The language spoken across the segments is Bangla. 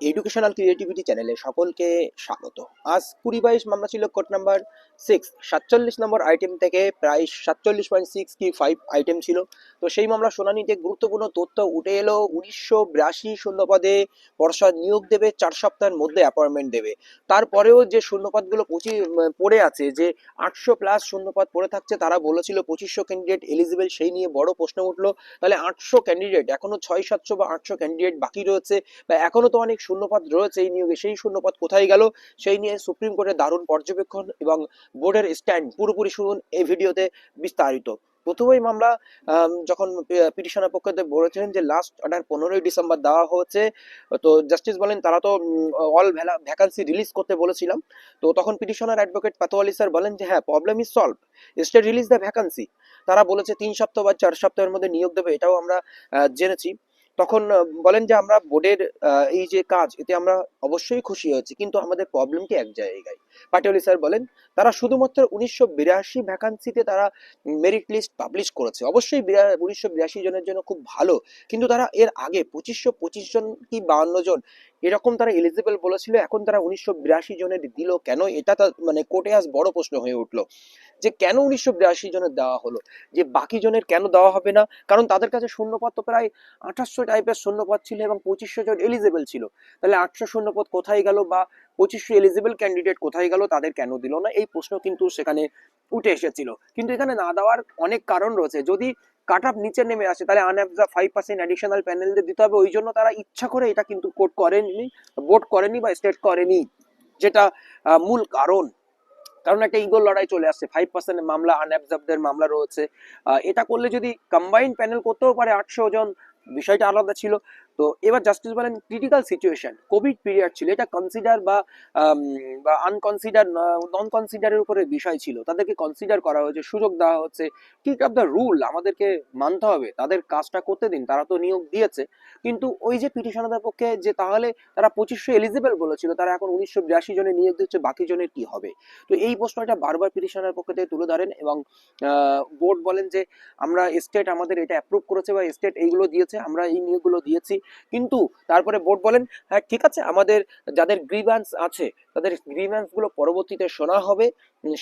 এডুকেশনাল ক্রিয়েটিভিটি চ্যানেলে সকলকে স্বাগত। আজ 20-22 মামলা ছিল কোড নাম্বার 6, 47 নম্বর আইটেম থেকে প্রায় 47.65 আইটেম ছিল। তো সেই মামলা শুনানিতে গুরুত্বপূর্ণ তথ্য উঠে এলো। 1982 শূন্যপদে পর্ষদ নিয়োগ দেবে, 4 সপ্তাহের মধ্যে অ্যাপয়েন্টমেন্ট দেবে। তারপরেও যে শূন্যপদগুলো পড়ে আছে, যে 800+ শূন্যপদ পড়ে থাকছে, তারা বলেছিল 2500 ক্যান্ডিডেট এলিজিবল, সেই নিয়ে বড় প্রশ্ন উঠলো। তাহলে 800 ক্যান্ডিডেট, এখনো 600-700 বা 800 ক্যান্ডিডেট বাকি রয়েছে, বা এখনো তো অনেক শূন্যপদ রয়েছে এই নিয়োগে, সেই শূন্যপদ কোথায় গেল? সেই নিয়ে সুপ্রিম কোর্টের দারুণ পর্যবেক্ষণ এবং বোর্ডের স্ট্যান্ড পুরোপুরি শুনুন এই ভিডিওতে বিস্তারিত। প্রথমেই মামলা যখন পিটিশনের পক্ষে বলেছিলেন যে লাস্ট অর্ডার 15ই ডিসেম্বর দেওয়া হয়েছে, তো জাস্টিস বলেন তারা তো অল ভ্যাকান্সি রিলিজ করতে বলেছিলাম। তো তখন পিটিশনার অ্যাডভোকেট পাতোয়ালি স্যার বলেন যে হ্যাঁ, problem is solve, state release the vacancy. তারা বলেছে 3 সপ্তাহ বা 4 সপ্তাহের মধ্যে নিয়োগ দেবে, এটাও আমরা জেনেছি। তখন বলেন যে আমরা বোর্ডের এই যে কাজ, এতে আমরা অবশ্যই খুশি হয়েছি, কিন্তু আমাদের প্রবলেম কি এক জায়গায়। পাটোয়ারি স্যার বলেন তারা শুধুমাত্র 1982 ভ্যাকান্সিতে তারা মেরিট লিস্ট পাবলিশ করেছে, অবশ্যই 1982 জনের জন্য খুব ভালো, কিন্তু তারা এর আগে 2525 জন কি 52 জন এরকম তারা এলিজিবল বলেছিল, এখন তারা 1982 জনের দিল কেন? এটা মানে কোর্টে আজ বড় প্রশ্ন হয়ে উঠলো যে কেন 1982 জনের দেওয়া হলো, যে বাকি জনের কেন দেওয়া হবে না? কারণ তাদের কাছে শূন্যপদ তো প্রায় 2800 টাইপের শূন্যপদ ছিল এবং 2500 জন এলিজিবল ছিল। তাহলে 800 শূন্যপদ কোথায় গেল, বা 2500 এলিজিবল ক্যান্ডিডেট কোথায় গেল, তাদের কেন দিল না? এই প্রশ্ন কিন্তু সেখানে উঠে এসেছিল। কিন্তু এখানে না দেওয়ার অনেক কারণ রয়েছে। যদি কাট অফ নিচে নেমে আসে, তাহলে আনঅ্যাবজর্ভ 5% অ্যাডিশনাল প্যানেলদের দিতে হবে। ওই জন্য তারা ইচ্ছা করে এটা কিন্তু কোর্ট করেনি, বোর্ড করেনি বা স্টেট করেনি, যেটা মূল কারণ। কারণ একটা ইগোর লড়াই চলে আসছে, 5% মামলা, আনঅ্যাবজর্বদের মামলা রয়েছে। এটা করলে যদি কম্বাইন্ড প্যানেল করতেও পারে 800 জন, বিষয়টা আলাদা ছিল। তো এবার জাস্টিস বলেন ক্রিটিক্যাল সিচুয়েশন, কোভিড পিরিয়ড ছিল, এটা কনসিডার বা আনকনসিডার, নন কনসিডারের উপরে বিষয় ছিল, তাদেরকে কনসিডার করা হয়েছে, সুযোগ দেওয়া হচ্ছে। কিক অফ দ্য রুল আমাদেরকে মানতে হবে, তাদের কাজটা করতে দিন, তারা তো নিয়োগ দিয়েছে। কিন্তু ওই যে পিটিশনারদের পক্ষে যে তাহলে তারা 2500 এলিজিবল বলেছিল, তারা এখন 1982 জনে নিয়োগ দিচ্ছে, বাকি জনের কি হবে? তো এই প্রশ্নটা বারবার পিটিশনের পক্ষ থেকে তুলে ধরেন এবং বোর্ড বলেন যে আমরা স্টেট আমাদের এটা অ্যাপ্রুভ করেছে বা স্টেট এইগুলো দিয়েছে, আমরা এই নিয়োগগুলো দিয়েছি। কিন্তু তারপরে বোর্ড বলেন হ্যাঁ ঠিক আছে, আমাদের যাদের গ্রিভ্যান্স আছে তাদের গ্রিভ্যান্স গুলো পরবর্তীতে শোনা হবে,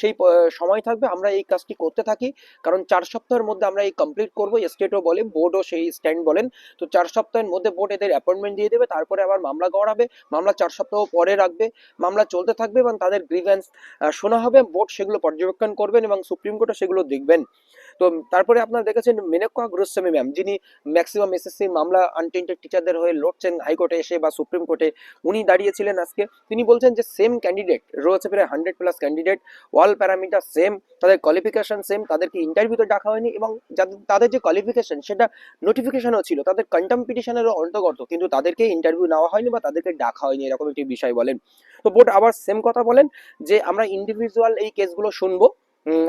সেই সময় থাকবে, আমরা এই কাজটি করতে থাকি, কারণ 4 সপ্তাহের মধ্যে আমরা এই কমপ্লিট করবো। স্টেটও বলে, বোর্ডও সেই স্ট্যান্ড বলেন। তো 4 সপ্তাহের মধ্যে বোর্ড এদের অ্যাপয়েন্টমেন্ট দিয়ে দেবে, তারপরে আবার মামলা গড়াবে, মামলা 4 সপ্তাহ পরে রাখবে, মামলা চলতে থাকবে এবং তাদের গ্রিভ্যান্স শোনা হবে, বোর্ড সেগুলো পর্যবেক্ষণ করবেন এবং সুপ্রিম কোর্টে সেগুলো দেখবেন। তো তারপরে আপনারা দেখেছেন মেনকা গোস্বামী ম্যাম, যিনি ম্যাক্সিমাম এসএসসি মামলা আনটেন্টেড টিচারদের হয়ে লড়ছেন হাইকোর্টে এসে বা সুপ্রিম কোর্টে, উনি দাঁড়িয়েছিলেন আজকে। তিনি বলছেন যে সেম ক্যান্ডিডেট রয়েছে, প্রায় 100+ ক্যান্ডিডেট, অল প্যারামিটার সেম, তাদের কোয়ালিফিকেশন সেম, তাদেরকে ইন্টারভিউতে ডাকা হয়নি এবং তাদের যে কোয়ালিফিকেশন সেটা নোটিফিকেশনও ছিল, তাদের কন্টেম্প পিটিশনেরও অন্তর্গত, কিন্তু তাদেরকে ইন্টারভিউ নেওয়া হয়নি বা তাদেরকে ডাকা হয়নি, এরকম একটি বিষয় বলেন। তো বোর্ড আবার সেম কথা বলেন যে আমরা ইন্ডিভিজুয়াল এই কেসগুলো শুনবো,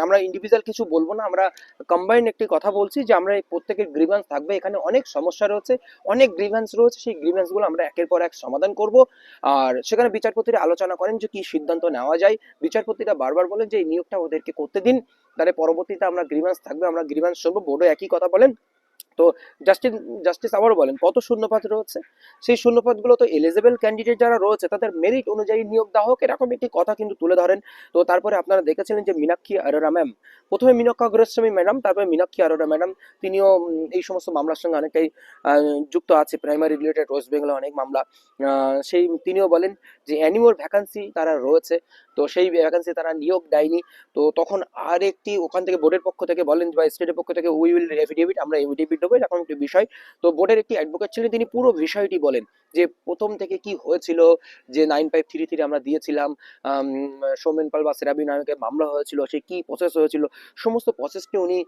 আমরা ইন্ডিভিজুয়াল কিছু বলবো না, আমরা কম্বাইন্ড একটি কথা বলছি যে আমরা এই প্রত্যেকের গ্রিভ্যান্স থাকবে, এখানে অনেক সমস্যা রয়েছে, অনেক গ্রিভ্যান্স রয়েছে, সেই গ্রিভ্যান্সগুলো আমরা একের পর এক সমাধান করব। আর সেখানে বিচারপতিরা আলোচনা করেন যে কি সিদ্ধান্ত নেওয়া যায়। বিচারপতিরা বারবার বলেন যে এই নিয়োগটা ওদেরকে করতে দিন, তাহলে পরবর্তীতে আমরা গ্রিভ্যান্স থাকবে, আমরা গ্রিভ্যান্স শুনবো। বোর্ডও একই কথা বলেন। তো জাস্টিস জাস্টিস আবারও বলেন কত শূন্যপদ রয়েছে, সেই শূন্যপদগুলো তো এলিজিবল ক্যান্ডিডেট যারা রয়েছে তাদের মেরিট অনুযায়ী নিয়োগ দেওয়া হোক, এরকম একটি কথা কিন্তু তুলে ধরেন। তো তারপরে আপনারা দেখেছিলেন যে মীনাক্ষী আরোরা ম্যাম, প্রথমে মীনাক্ষা গোস্বামী ম্যাডাম, তারপরে মীনাক্ষী আরোরা ম্যাডাম, তিনিও এই সমস্ত মামলার সঙ্গে অনেকটাই যুক্ত আছে, প্রাইমারি রিলেটেড ওয়েস্ট বেঙ্গলে অনেক মামলা। সেই তিনিও বলেন যে অ্যানিমোর ভ্যাকান্সি তারা রয়েছে, তো সেই ভ্যাকান্সি তারা নিয়োগ দেয়নি। তো তখন আরেকটি ওখান থেকে বোর্ডের পক্ষ থেকে বলেন বা স্টেটের পক্ষ থেকে উই উইল এফিডেভিট, আমরা এফিডেভিট দেবো, এরকম একটি বিষয়। তো বোর্ডের একটি অ্যাডভোকেট ছিলেন, তিনি পুরো বিষয়টি বলেন যে প্রথম থেকে কি হয়েছিল, যে 9533 আমরা দিয়েছিলাম, সৌমেন পাল বা সেরাবি নায়কের মামলা হয়েছিল, সে কি প্রসেস হয়েছিল, সমস্ত প্রসেসটি উনি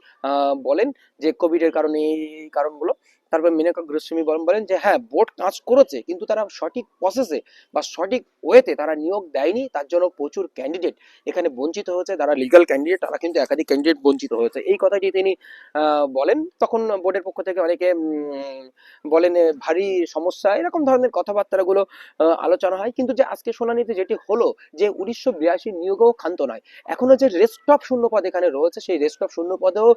বলেন যে কোভিডের কারণে এই কারণগুলো। তারপর মেনকা গোস্বামী বলেন যে হ্যাঁ, বোর্ড কাজ করেছে, কিন্তু তারা সঠিক প্রসেসে বা সঠিক ওয়েতে তারা নিয়োগ দেয়নি, তার জন্য প্রচুর ক্যান্ডিডেট এখানে বঞ্চিত হয়েছে, তারা লিগ্যাল ক্যান্ডিডেট, তারা কিন্তু একাধিক ক্যান্ডিডেট বঞ্চিত হয়েছে, এই কথাটি তিনি বলেন। তখন বোর্ডের পক্ষ থেকে অনেকে বলেন ভারী সমস্যা, এরকম ধরনের কথাবার্তাগুলো আলোচনা হয়। কিন্তু যে আজকে শুনানিতে যেটি হলো, যে 1982 নিয়োগও ক্ষান্ত নয়, এখনো যে রেস্ট অফ শূন্যপদ এখানে রয়েছে, সেই রেস্ট অফ শূন্যপদেও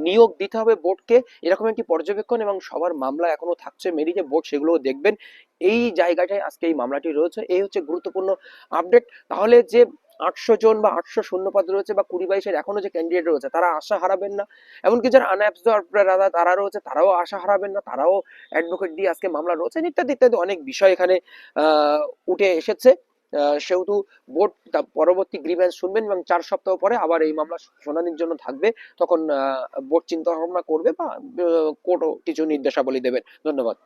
নিয়োগ দিতে হবে বোর্ডকে, এরকম একটি পর্যবেক্ষণ এবং সবার নাম্বার মামলা এখনো থাকছে মেরিটে, বোর্ড সেগুলোও দেখবেন। এই জায়গাটায় আজকে এই মামলাটি রয়েছে, এই হচ্ছে গুরুত্বপূর্ণ আপডেট। তাহলে যে 800 জন বা 800 শূন্যপদ রয়েছে বা 20-22-এর এখনো যে ক্যান্ডিডেট রয়েছে তারা আশা হারাবেন না। এমনকি যারা আনঅ্যাবসর্বড তারা রয়েছে তারাও আশা হারাবেন না, তারাও অ্যাডভোকেট দিয়ে আজকে মামলা রয়েছে, ইত্যাদি ইত্যাদি অনেক বিষয় এখানে উঠে এসেছে। সেহেতু বোর্ড পরবর্তী গ্রিভেন্স শুনবেন এবং 4 সপ্তাহ পরে আবার এই মামলা শুনানির জন্য থাকবে। তখন বোর্ড চিন্তা ভাবনা করবে বা কোর্টও কিছু নির্দেশাবলী দেবেন। ধন্যবাদ।